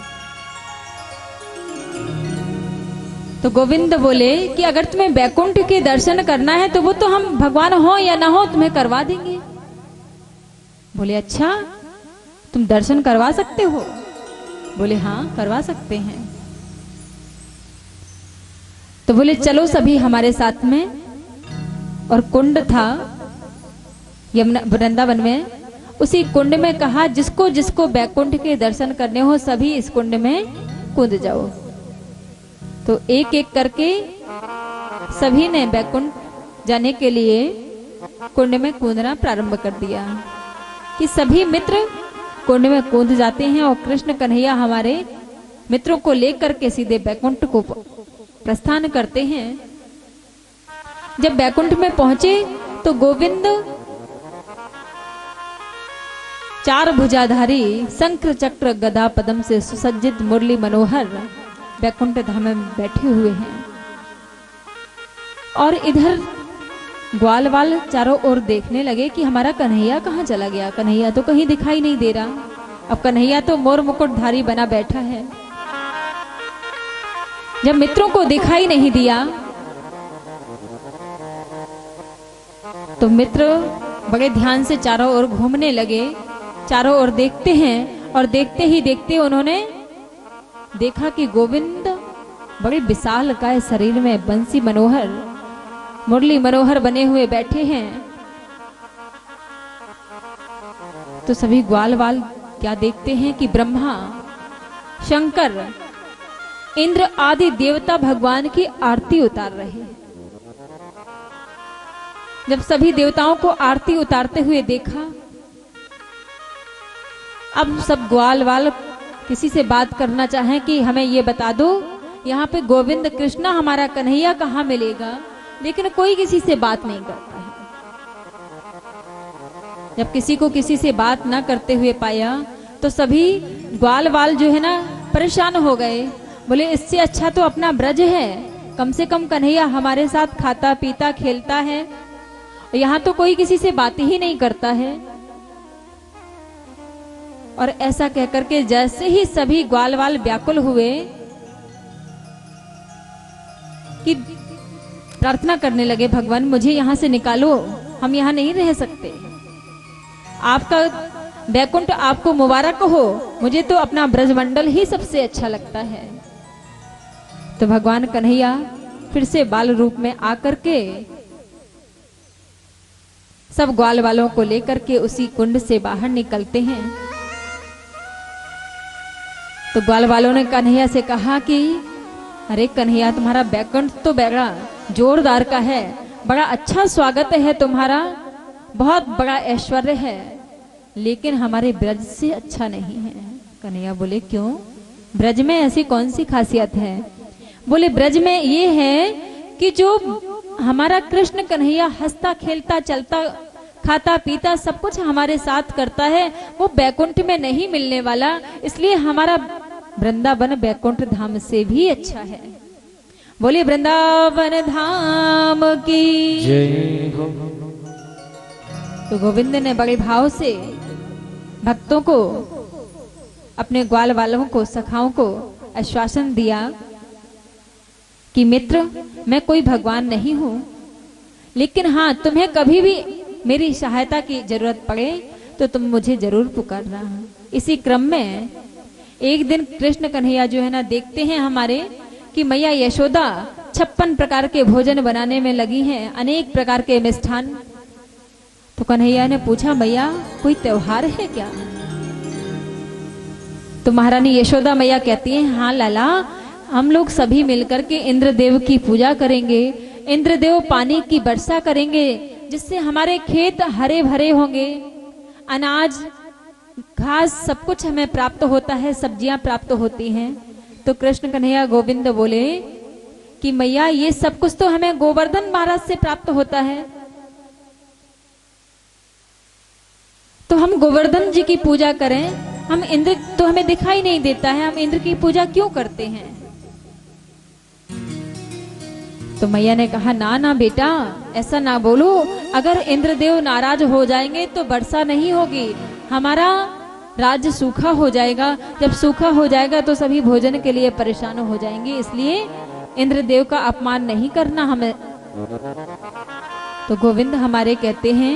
तो गोविंद बोले कि अगर तुम्हें वैकुंठ के दर्शन करना है तो वो तो हम भगवान हो या ना हो तुम्हें करवा देंगे। बोले अच्छा, तुम दर्शन करवा सकते हो? बोले हाँ, करवा सकते हैं। तो बोले चलो सभी हमारे साथ में। और कुंड था यमुना वृंदावन में, उसी कुंड में कहा जिसको जिसको वैकुंठ के दर्शन करने हो सभी इस कुंड में कूद जाओ। तो एक एक करके सभी ने वैकुंठ जाने के लिए कुंड में कूदना प्रारंभ कर दिया कि सभी मित्र कुंड में कूद जाते हैं और कृष्ण कन्हैया हमारे मित्रों को लेकर के सीधे वैकुंठ को प्रस्थान करते हैं। जब वैकुंठ में पहुंचे तो गोविंद चार भुजाधारी शंख चक्र गदा पद्म से सुसज्जित मुरली मनोहर वैकुंठ धाम में बैठे हुए हैं। और इधर ग्वाल वाल चारों ओर देखने लगे कि हमारा कन्हैया कहाँ चला गया, कन्हैया तो कहीं दिखाई नहीं दे रहा। अब कन्हैया तो मोर मुकुटधारी बना बैठा है। जब मित्रों को दिखाई नहीं दिया तो मित्र बड़े ध्यान से चारों ओर घूमने लगे, चारों ओर देखते हैं। और देखते ही देखते उन्होंने देखा कि गोविंद बड़े विशाल काय शरीर में बंसी मनोहर मुरली मनोहर बने हुए बैठे हैं। तो सभी ग्वाल वाल क्या देखते हैं कि ब्रह्मा, शंकर, इंद्र आदि देवता भगवान की आरती उतार रहे हैं। जब सभी देवताओं को आरती उतारते हुए देखा, अब सब ग्वाल वाल किसी से बात करना चाहें कि हमें ये बता दो यहाँ पे गोविंद कृष्णा हमारा कन्हैया कहाँ मिलेगा, लेकिन कोई किसी से बात नहीं करता है। जब किसी को किसी से बात ना करते हुए पाया तो सभी ग्वाल वाल जो है ना परेशान हो गए। बोले इससे अच्छा तो अपना ब्रज है, कम से कम कन्हैया हमारे साथ खाता पीता खेलता है, यहाँ तो कोई किसी से बात ही नहीं करता है। और ऐसा कहकर के जैसे ही सभी ग्वाल वाल व्याकुल हुए कि प्रार्थना करने लगे, भगवान मुझे यहां से निकालो, हम यहां नहीं रह सकते, आपका वैकुंठ आपको मुबारक हो, मुझे तो अपना ब्रजमंडल ही सबसे अच्छा लगता है। तो भगवान कन्हैया फिर से बाल रूप में आकर के सब ग्वाल वालों को लेकर के उसी कुंड से बाहर निकलते हैं। तो ग्वाल वालों ने कन्हैया से कहा कि अरे कन्हैया तुम्हारा वैकुंठ तो बड़ा जोरदार का है, बड़ा अच्छा स्वागत है तुम्हारा, बहुत बड़ा ऐश्वर्य है, लेकिन हमारे ब्रज से अच्छा नहीं है। कन्हैया बोले क्यों, ब्रज में ऐसी कौन सी खासियत है? बोले ब्रज में ये है कि जो हमारा कृष्ण कन्हैया हंसता खेलता चलता खाता पीता सब कुछ हमारे साथ करता है, वो वैकुंठ में नहीं मिलने वाला, इसलिए हमारा वृंदावन वैकुंठ धाम से भी अच्छा है। बोले वृंदावन धाम की जय हो। तो गोविंद ने बड़े भाव से भक्तों को, अपने ग्वाल वालों को, सखाओं को आश्वासन दिया कि मित्र मैं कोई भगवान नहीं हूं, लेकिन हाँ तुम्हें कभी भी मेरी सहायता की जरूरत पड़े तो तुम मुझे जरूर पुकारना। इसी क्रम में एक दिन कृष्ण कन्हैया जो है ना देखते हैं हमारे कि मैया यशोदा 56 प्रकार के भोजन बनाने में लगी हैं, अनेक प्रकार के मिष्ठान। तो कन्हैया ने पूछा मैया कोई त्योहार है क्या? तो महारानी यशोदा मैया कहती हैं हाँ लाला, हम लोग सभी मिलकर के इंद्रदेव की पूजा करेंगे, इंद्रदेव पानी की वर्षा करेंगे, जिससे हमारे खेत हरे भरे होंगे, अनाज घास सब कुछ हमें प्राप्त होता है, सब्जियां प्राप्त होती हैं। तो कृष्ण कन्हैया गोविंद बोले कि मैया ये सब कुछ तो हमें गोवर्धन महाराज से प्राप्त होता है, तो हम गोवर्धन जी की पूजा करें, हम इंद्र तो हमें दिखाई नहीं देता है, हम इंद्र की पूजा क्यों करते हैं? तो मैया ने कहा ना ना बेटा, ऐसा ना बोलो। अगर इंद्रदेव नाराज हो जाएंगे तो वर्षा नहीं होगी, हमारा राज्य सूखा हो जाएगा। जब सूखा हो जाएगा तो सभी भोजन के लिए परेशान हो जाएंगे, इसलिए इंद्रदेव का अपमान नहीं करना हमें। तो गोविंद हमारे कहते हैं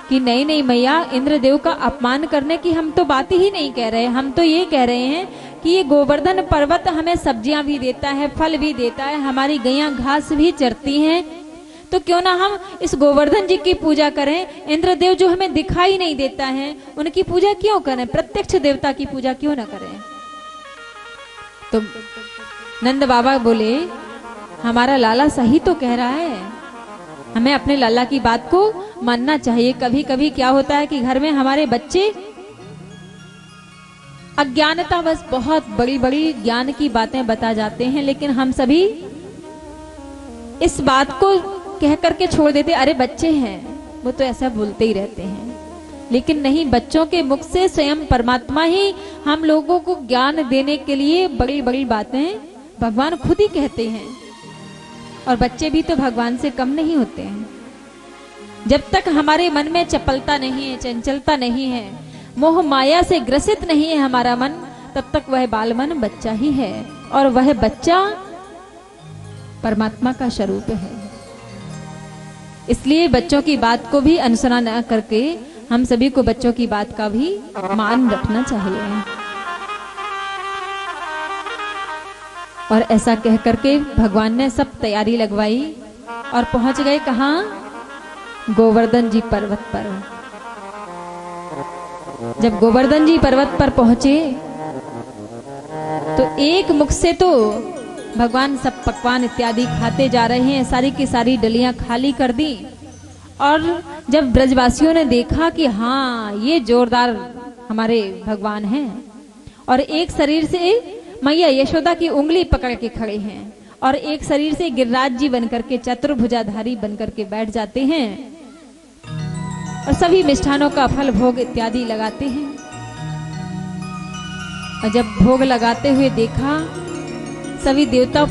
कि नहीं नहीं मैया, इंद्रदेव का अपमान करने की हम तो बात ही नहीं कह रहे। हम तो ये कह रहे हैं कि ये गोवर्धन पर्वत हमें सब्जियां भी देता है, फल भी देता है, हमारी गैया घास भी चरती हैं, तो क्यों ना हम इस गोवर्धन जी की पूजा करें। इंद्रदेव जो हमें दिखाई नहीं देता है, उनकी पूजा क्यों करें, प्रत्यक्ष देवता की पूजा क्यों ना करें। तो नंद बाबा बोले हमारा लाला सही तो कह रहा है, हमें अपने लाला की बात को मानना चाहिए। कभी कभी क्या होता है कि घर में हमारे बच्चे अज्ञानता बस बहुत बड़ी बड़ी ज्ञान की बातें बता जाते हैं, लेकिन हम सभी इस बात को कह करके छोड़ देते, अरे बच्चे हैं वो तो ऐसा बोलते ही रहते हैं। लेकिन नहीं, बच्चों के मुख से स्वयं परमात्मा ही हम लोगों को ज्ञान देने के लिए बड़ी बड़ी बातें भगवान खुद ही कहते हैं। और बच्चे भी तो भगवान से कम नहीं होते हैं। जब तक हमारे मन में चपलता नहीं है, चंचलता नहीं है, मोह माया से ग्रसित नहीं है हमारा मन, तब तक वह बाल मन बच्चा ही है, और वह बच्चा परमात्मा का स्वरूप है। इसलिए बच्चों की बात को भी अनुसरण न करके हम सभी को बच्चों की बात का भी मान रखना चाहिए। और ऐसा कह करके भगवान ने सब तैयारी लगवाई और पहुंच गए कहां, गोवर्धन जी पर्वत पर। जब गोवर्धन जी पर्वत पर पहुंचे तो एक मुख से तो भगवान सब पकवान इत्यादि खाते जा रहे हैं, सारी की सारी डलियां खाली कर दी। और जब ब्रजवासियों ने देखा कि हाँ ये जोरदार हमारे भगवान हैं, और एक शरीर से मैया यशोदा की उंगली पकड़ के खड़े हैं, और एक शरीर से गिरिराज जी बनकर के चतुर्भुजाधारी बनकर के बैठ जाते हैं, और सभी मिष्ठानों का फल भोग इत्यादि लगाते हैं। और जब भोग लगाते हुए देखा सभी देवता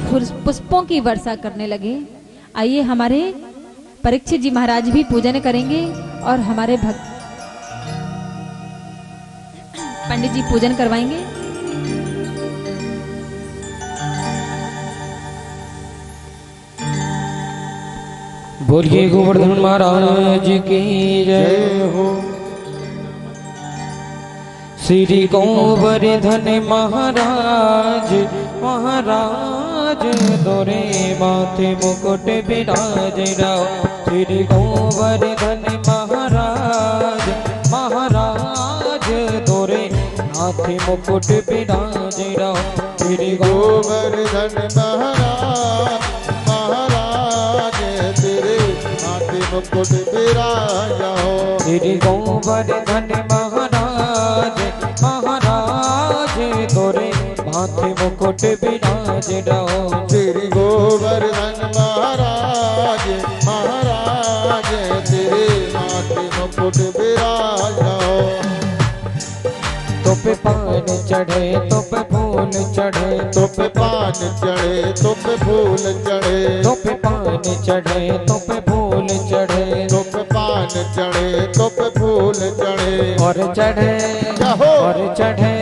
पुष्पों की वर्षा करने लगे। आइए हमारे परीक्षित जी महाराज भी पूजन करेंगे और हमारे भक्त पंडित जी पूजन करवाएंगे। बोलिए गोवर्धन महाराज की जय हो। श्री गोवर्धन महाराज महाराज दोरे माथे मुकुट विराज राव। श्री गोवर्धन महाराज महाराज दोरे माथे मुकुट विराज राव। श्री गोवर्धन महाराज महाराज तेरे माथे मुकुट विराजा हो। श्री गोवर्धन महाराज महाराज तोरे माथे मुकुट विराज रहो। श्री गोवर्धन महाराज महाराज तेरे माथे मुकुट विराजा हो। तो पे पान चढ़े तो पे फूल चढ़े, तो पे पान चढ़े तो पे फूल चढ़े, तो पे पान चढ़े तो पे फूल चढ़े, तो पे पान चढ़े तो पे फूल चढ़े। और चढ़े और चढ़े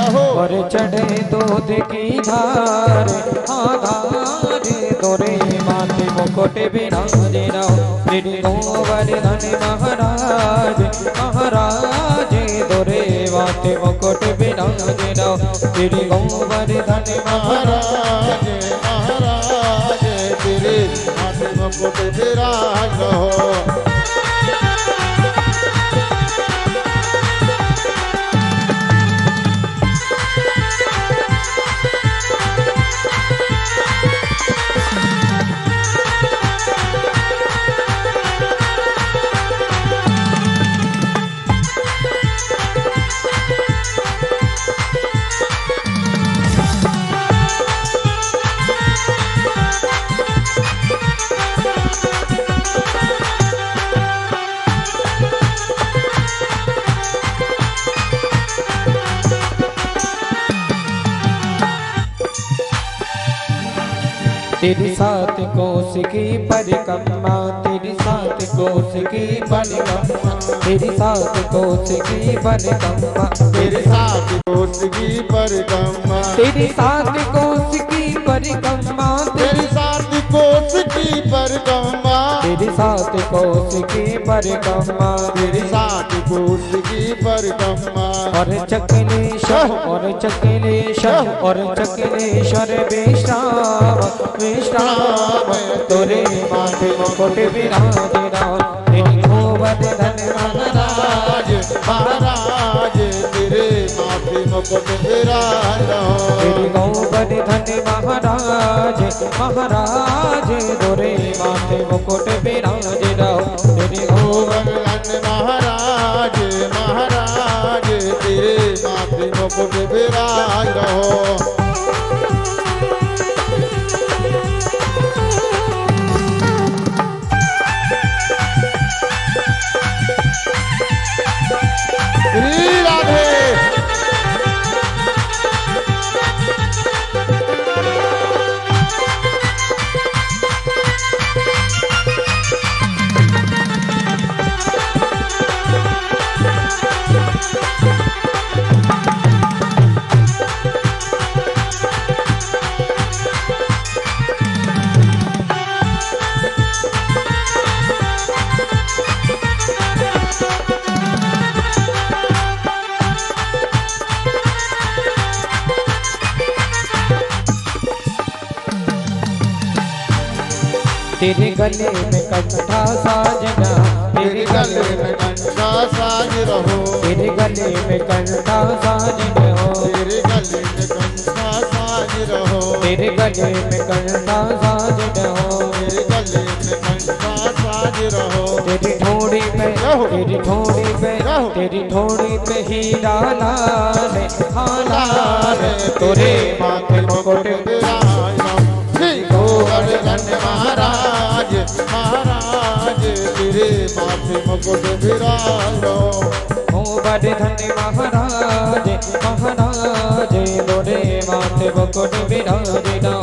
और चढ़े दूध की धार आधार तोरे माथे मुकुट विराज रहो। श्री गोवर्धन महाराज महाराज तोरे माथे मुकुट विराज रहो। श्री गोवर्धन महाराज महाराज तेरे माथे मुकुट विराज हो। तेरी सात कोस की परिक्रमा, तेरी सात कोस की परिक्रमा, तेरी सात कोस की परिक्रमा, तेरे साथ कोस की परिक्रमा, तेरी सात कोस की परिक्रमा, तेरी साथ कोस की परिक्रमा, तेरी सात कोस की परिक्रमा, तेरी साथ कोस की परिक्रमा। और चकलेश्वर और चकलेश्वर और चकलेश्वर विश्राम विश्राम तोरे माथे मुकुट विराजमान, तेरी गोवर्धन महाराज महाराज तेरे माथे मुकुट विराजो, तेरी गोवर्धन महाराज महाराज तोरे माथे मुकुट विराजमान, तेरी गोवर्धन महाराज महाराज तेरे माथे मुकुट विराजो। श्री राधे तेरे गले में कंठा साजना, तेरे गले में कंठा साज रहो, तेरे गले में कंठा साजन हो, तेरे गले में कंठा साज रहो, तेरे गले में कंठा साजन हो, तेरे गले में कंठा साज रहो, तेरी ठोड़ी पे तेरी ठोड़ी पे तेरी ठोड़ी पे हीरा लाल हाँ लाल तोरे माथे मुकुट विराजो। श्री गोवर्धन महाराज महाराज तेरे माथे मुकुट विराजो, गोवर्धन महाराज महाराज तोरे माथे मुकुट विराजो।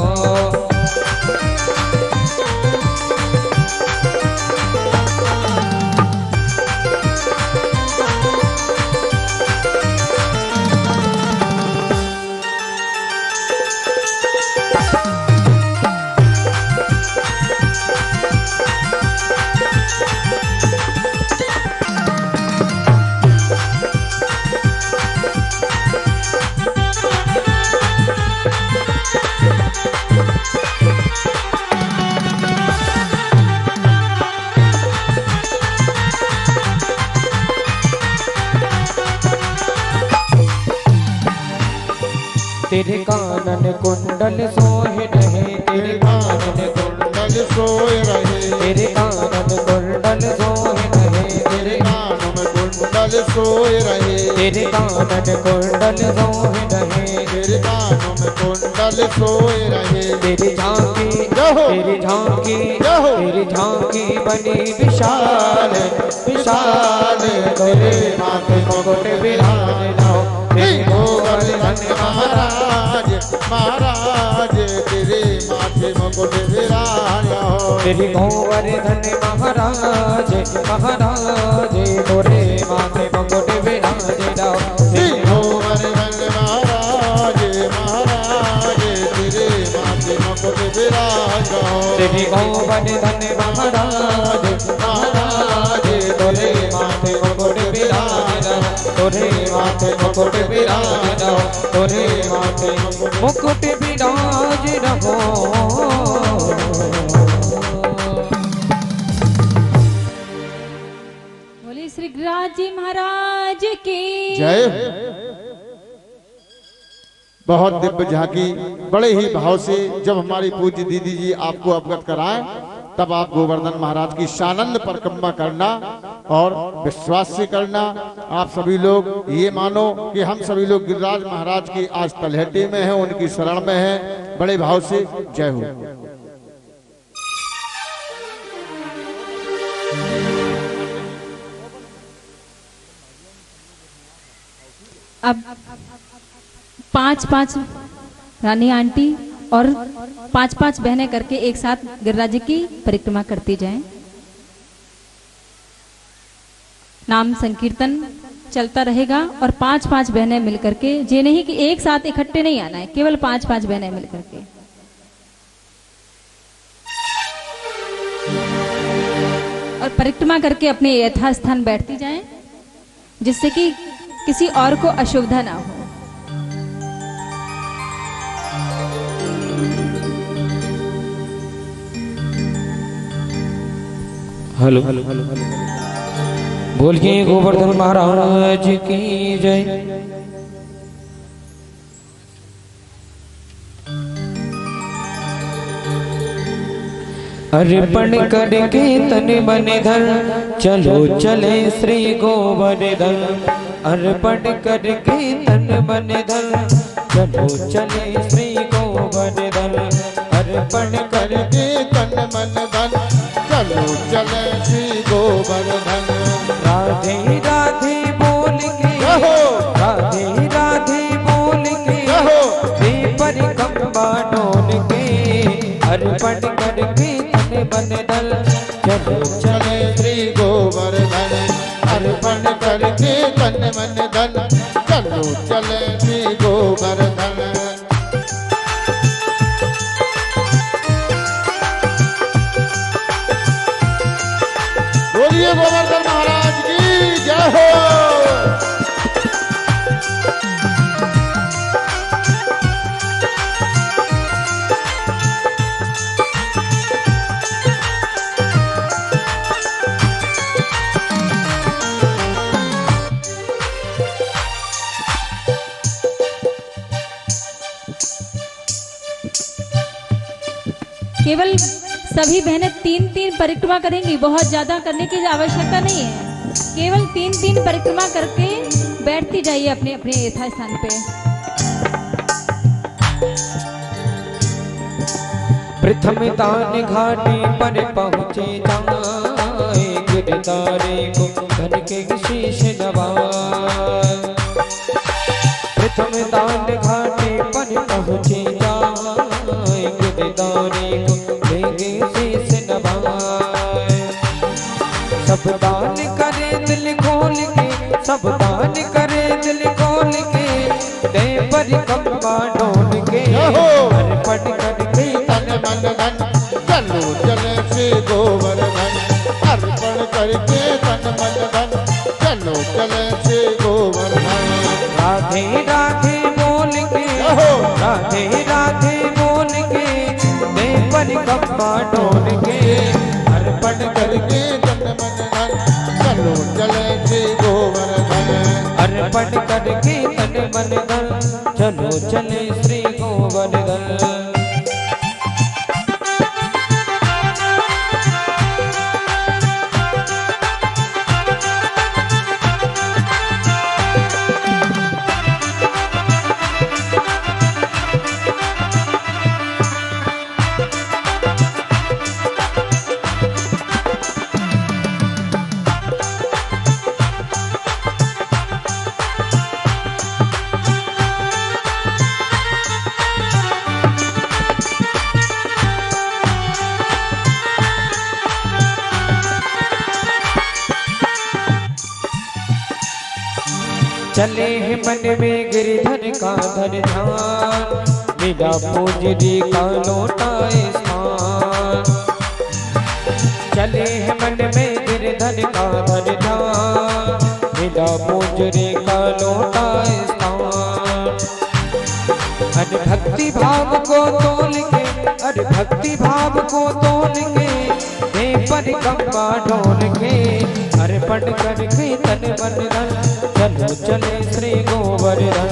तेरे कानन कुंडल सोहे रहे, तेरे कानन कुंडल सोए रहे, तेरे कानन कुंडल सोहे रहे, तेरे कानों में कुंडल सोए रहे, तेरे कानन कुंडल सोहे रहे, तेरे कानों में कुंडल सोए रहे, तेरी झांकी तेरी झांकी तेरी झांकी बनी विशाल विशाल तोरे माथे मुकुट विराजो, तेरी गोवर्धन महाराज महाराज तेरे माथे मुकुट विराजो, तेरी गोवर्धन महाराज महाराज तोरे माथे मुकुट विराजो, श्री गोवर्धन महाराज महाराज तेरे माथे मुकुट विराजो, तेरी गोवर्धन महाराज महाराज तोरे माथे मुकुट विराजो, तोरे माथे मुकुट विराजो, तोरे माथे मुकुट विराज रहो। बोले श्री गिरिराज जी महाराज की जय। बहुत दिव्य झांकी बड़े ही भाव से जब हमारी पूज्य दीदी जी आपको अवगत कराएं तब आप गोवर्धन महाराज की सानंद परिक्रमा करना और विश्वास से करना। आप सभी लोग ये मानो कि हम सभी लोग गिरिराज महाराज की आज तलहटी में हैं, उनकी शरण में हैं। बड़े भाव से जय हो। अब 5-5 रानी आंटी और 5-5 बहनें करके एक साथ गिरिराज जी की परिक्रमा करती जाएं। नाम संकीर्तन चलता रहेगा और 5-5 बहनें मिलकर के, ये नहीं कि एक साथ इकट्ठे नहीं आना है, केवल 5-5 बहनें मिलकर के। और परिक्रमा करके अपने यथास्थान बैठती जाएं, जिससे कि किसी और को असुविधा ना हो। हेलो हेलो हेलो हेलो, बोलिए गोवर्धन महाराज की जय। अर्पण करके तन मन धन, चलो चले श्री गोवर्धन। अर्पण करके तन मन धन, चलो चले श्री गोवर्धन। अर्पण करके तन मन धन, चलो चले श्री गोवर्धन। राधे राधे बोल के, राधे राधे बोल के, परिक्रमा डोल के। अर्पण करके तन मन धन, चलो चले श्री गोवर्धन। अर्पण करके तन मन धन, चलो चले श्री गोवर्धन। बोलिए गोवर्धन महाराज की जय हो। केवल सभी बहनें 3-3 परिक्रमा करेंगी, बहुत ज्यादा करने की आवश्यकता नहीं है। केवल 3-3 परिक्रमा करके बैठती जाइए अपने अपने यथास्थान पे। प्रथम दान घाटी पर पहुँचे जाए, गिरधारी को धन के शीश नवाए। प्रथम दान घाटी पर पहुँचे जाए, गिरधारी को देंगे शीश नवाए। सब दान करे दिल खोल के, सब दान करे दिल खोल के, दे परिक्रमा डोल के। अर्पण करके तन मन धन, चलो चले श्री गोवर्धन। अर्पण करके तन मन धन, चलो चले श्री गोवर्धन। राधे राधे बोल के, राधे राधे बोल के, दे परिक्रमा डोल के। अर्पण करके तन मन धन, चलो चले श्री गोवर्धन। अर्पण करके तन मन धन, चलो चले श्री गोवर्धन। चले हैं मन में गिरधर का धन ध्यान, मिला पूजरी का लौटाए स्थान। चले हैं मन में गिरधर का धन ध्यान, मिला पूजरी का लौटाए स्थान। अरे भक्ति भाव को तोल के, अरे भक्ति भाव को तोल के, दे परिक्रमा डोल के। अर्पण करके तन मन धन, चलो चले श्री गोवर्धन।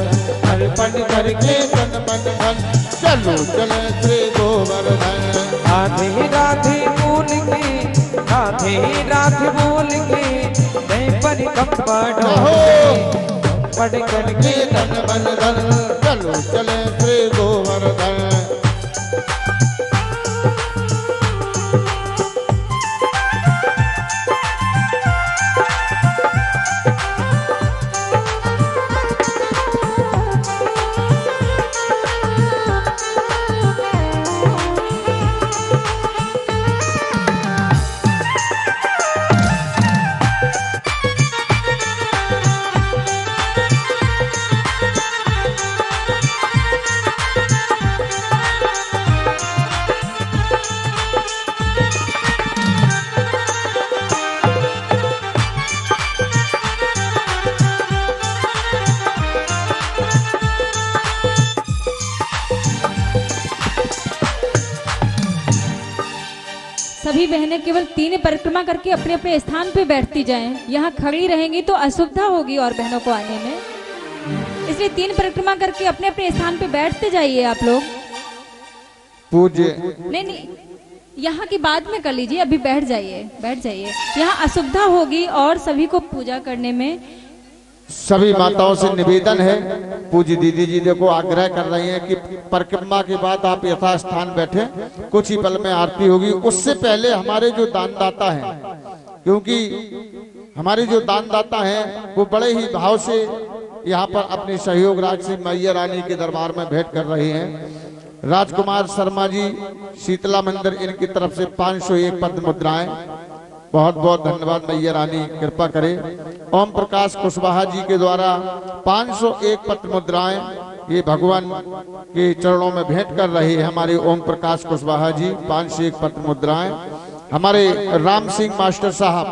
अर्पण करके तन मन धन, चलो चले श्री गोवर्धन। राधे राधे बोल के, राधे राधे बोल के, दे परिक्रमा डोल के। अर्पण करके तन मन धन, चलो चले श्री गोवर्धन। सभी बहनें केवल 3 परिक्रमा करके अपने अपने स्थान पे बैठती जाएं। यहाँ खड़ी रहेंगी तो असुविधा होगी और बहनों को आने में, इसलिए 3 परिक्रमा करके अपने अपने स्थान पे बैठते जाइए आप लोग। पूज्य नहीं, यहाँ की बाद में कर लीजिए, अभी बैठ जाइए, बैठ जाइए। यहाँ असुविधा होगी और सभी को पूजा करने में। सभी माताओं से निवेदन है, पूज्य दीदी जी देखो आग्रह कर रही हैं कि परिक्रमा के बाद आप यथास्थान बैठे, कुछ ही पल में आरती होगी। उससे पहले हमारे जो दानदाता हैं, क्योंकि हमारे जो दानदाता हैं वो बड़े ही भाव से यहाँ पर अपनी सहयोग राशि मैया रानी के दरबार में भेंट कर रहे हैं। राजकुमार शर्मा जी, शीतला मंदिर, इनकी तरफ से 501 पद्म मुद्राएं, बहुत बहुत धन्यवाद। मैया रानी कृपा करे। ओम प्रकाश कुशवाहा जी के द्वारा 501 पद्म मुद्राएं ये भगवान के चरणों में भेंट कर रहे हैं हमारे ओम प्रकाश कुशवाहा जी। 501 पद्म मुद्राएं हमारे राम सिंह मास्टर साहब,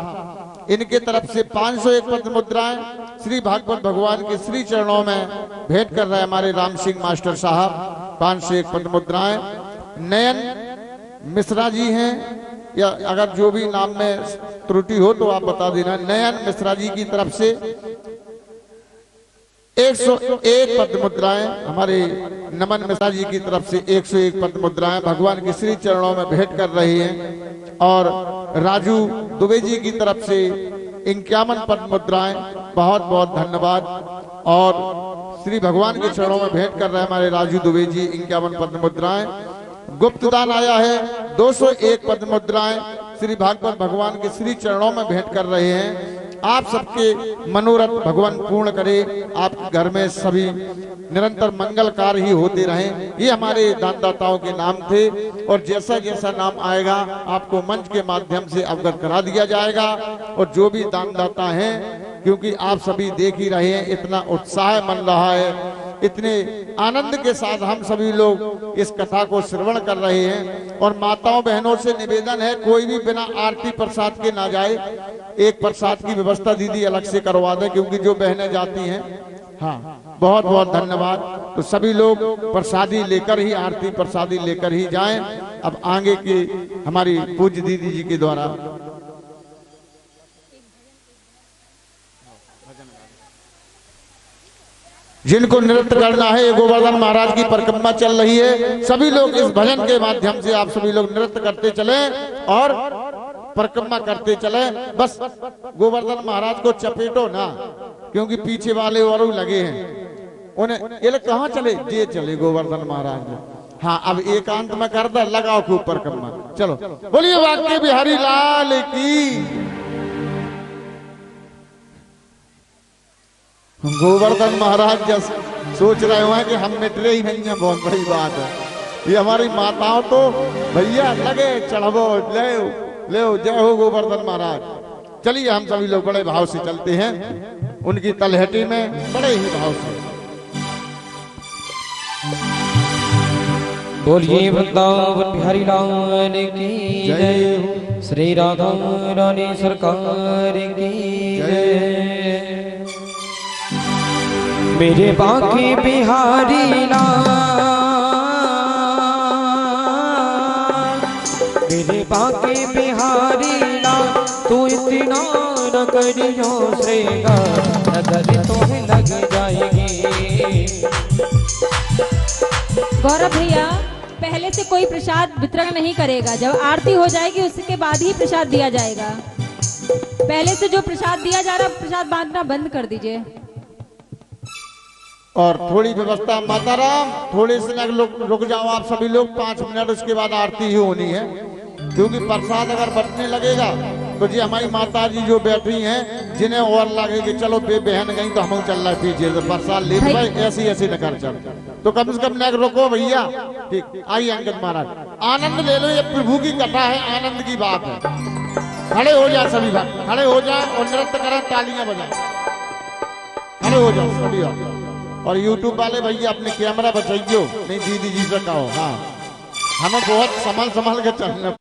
इनके तरफ से 501 पद्म मुद्राएं श्री भागवत भगवान के श्री चरणों में भेंट कर रहे हैं हमारे राम सिंह मास्टर साहब। 501 पद्म मुद्राएं। नयन मिश्रा जी हैं, या अगर जो भी नाम में त्रुटि हो तो आप बता देना। नयन मिश्रा जी की तरफ से 101 पद्म मुद्राएं, हमारे नमन मिश्रा जी की तरफ से 101 पद्म मुद्राएं भगवान के श्री चरणों में भेंट कर रही हैं। और राजू दुबे जी की तरफ से 51 पद्म मुद्राएं, बहुत बहुत धन्यवाद। और श्री भगवान के चरणों में भेंट कर रहे हैं हमारे राजू दुबे जी, 51 पद्म मुद्राएं। गुप्त दान आया है 201 पद्म मुद्राएं श्री भागवत भगवान के श्री चरणों में भेंट कर रहे हैं। आप सबके मनोरथ भगवान पूर्ण करे, आपके घर में सभी निरंतर मंगल कार्य ही होते रहें। ये हमारे दानदाताओं के नाम थे, और जैसा जैसा नाम आएगा आपको मंच के माध्यम से अवगत करा दिया जाएगा। और जो भी दानदाता हैं, क्योंकि आप सभी देख ही रहे हैं इतना उत्साह मन रहा है, इतने आनंद के साथ हम सभी लोग इस कथा को श्रवण कर रहे हैं। और माताओं बहनों से निवेदन है, कोई भी बिना आरती प्रसाद के ना जाए। एक प्रसाद की व्यवस्था दीदी अलग से करवा दे, क्योंकि जो बहनें जाती हैं। हाँ, बहुत बहुत धन्यवाद। तो सभी लोग प्रसादी लेकर ही, आरती प्रसादी लेकर ही जाएं। अब आगे की हमारी पूज्य दीदी जी के द्वारा जिनको नृत्य करना है, ये गोवर्धन महाराज की परिक्रमा चल रही है। सभी लोग इस भजन के माध्यम से आप सभी लोग नृत्य करते चले और परिक्रमा करते चले। बस गोवर्धन महाराज को चपेटो ना, क्योंकि पीछे वाले और लगे हैं उन्हें। ये कहाँ चले? ये चले गोवर्धन महाराज। हाँ, अब एकांत में कर दे, लगाओ खूब परिक्रमा। चलो, बोलिए वाक्य बिहारी लाल की। गोवर्धन महाराज जैसे सोच रहे हुए कि हम मिट रहे ही नहीं है, बहुत बड़ी बात है। ये हमारी माताओं तो भैया लगे चढ़ावो, ले जय हो गोवर्धन महाराज। चलिए हम सभी लोग बड़े भाव से चलते हैं उनकी तलहटी में, बड़े ही भाव से। बोलिए वृंदावन बिहारी लाल की जय, श्री राधा रानी सरकार की जय। मेरे बाकी बिहारी लाल, मेरे बाकी बिहारी लाल, तू इतना न करियो श्रेगा, नजर तुम्हें लग जाएगी। गौरव भैया, पहले से कोई प्रसाद वितरण नहीं करेगा। जब आरती हो जाएगी उसके बाद ही प्रसाद दिया जाएगा। पहले से जो प्रसाद दिया जा रहा है, प्रसाद बांटना बंद कर दीजिए। और थोड़ी व्यवस्था, माता राम थोड़े से रुक जाओ आप सभी लोग, 5 मिनट, उसके बाद आरती ही होनी है। क्योंकि प्रसाद अगर बंटने लगेगा तो जी हमारी माता जी जो बैठी हैं, जिन्हें और लगे कि चलो बहन गई तो हम चल रहे पीछे, तो प्रसाद ले भाई ऐसी ऐसी न कर चल। तो कम से कम न रुको भैया। ठीक, आइए अंगद महाराज, आनंद ले लो, ये प्रभु की कथा है, आनंद की बात है। खड़े हो जाए सभी भाई, खड़े हो जाए और नृत्य करें, तालियां बजाएं। खड़े हो जाओ सभी। और YouTube वाले भैया अपने कैमरा बचाइयो, नहीं दीदी जी से कहो। हाँ, हमें बहुत संभाल के चलना।